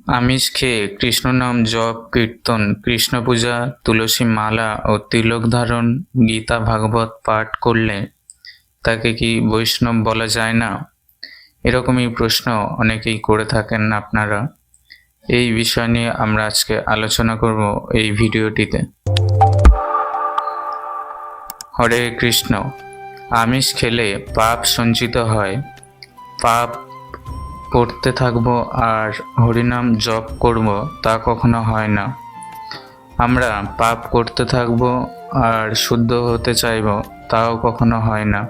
আমিষ খেয়ে কৃষ্ণ নাম জপ কীর্তন, কৃষ্ণ পূজা, তুলসী মালা ও তিলক ধারণ, গীতা ভাগবত পাঠ করলে তাকে কি বৈষ্ণব বলা যায় না? এরকমই প্রশ্ন অনেকেই করে থাকেন আপনারা। এই বিষয় নিয়ে আমরা আজকে আলোচনা করব এই ভিডিওটিতে। হরে কৃষ্ণ। আমিষ খেলে পাপ সঞ্চিত হয়। পাপ করতে থাকবো আর হরিনাম জপ করব, তা কখনো হয় না। আমরা পাপ করতে থাকবো আর শুদ্ধ হতে চাইব, তাও কখনো হয় না।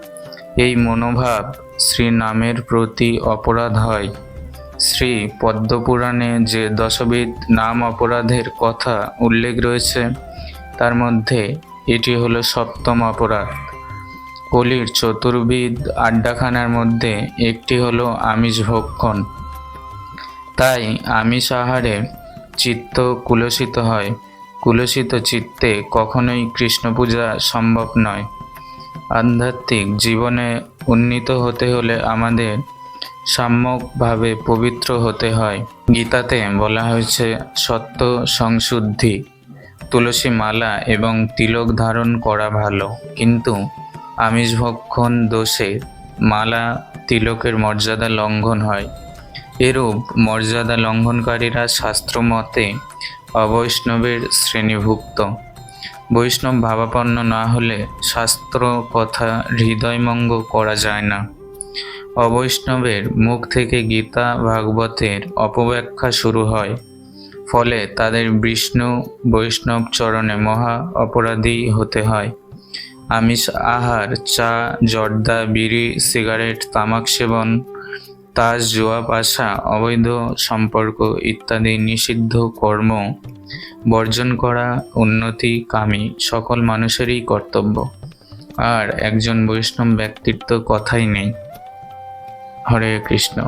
এই মনোভাব শ্রী নামের প্রতি অপরাধ হয়। শ্রী পদ্মপুরাণে যে 10 নাম অপরাধের কথা উল্লেখ রয়েছে, তার মধ্যে এটি হলো 7ম অপরাধ। কলির চতুর্বিধ আড্ডাখানার মধ্যে একটি হলো আমিষ ভক্ষণ। তাই আমিষ আহারে চিত্ত কুলসিত হয়। কুলসিত চিত্তে কখনোই কৃষ্ণ পূজা সম্ভব নয়। আধ্যাত্মিক জীবনে উন্নীত হতে হলে আমাদের সাম্যকভাবে পবিত্র হতে হয়। গীতাতে বলা হয়েছে সত্য সংশুদ্ধি, তুলসী মালা এবং তিলক ধারণ করা ভালো, কিন্তু আমিষ ভক্ষণ দোষে মালা তিলকের মর্যাদা লঙ্ঘন হয়। এরূপ মর্যাদা লঙ্ঘনকারীরা শাস্ত্রমতে অবৈষ্ণবের শ্রেণীভুক্ত। বৈষ্ণব ভাবাপন্ন না হলে শাস্ত্র কথা হৃদয়ঙ্গম করা যায় না। অবৈষ্ণবের মুখ থেকে গীতা ভাগবতের অপব্যাখ্যা শুরু হয়, ফলে তাদের বিষ্ণু বৈষ্ণব চরণে মহা অপরাধী হতে হয়। আমিষ আহার, চা, জর্দা, বিড়ি, সিগারেট, তামাক সেবন, তাস, জুয়া, পাশা, অবৈধ সম্পর্ক ইত্যাদি নিষিদ্ধ কর্ম বর্জন করা উন্নতিকামী সকল মানুষেরই কর্তব্য। আর একজন বৈষ্ণব ব্যক্তির তো কথাই নেই। হরে কৃষ্ণ।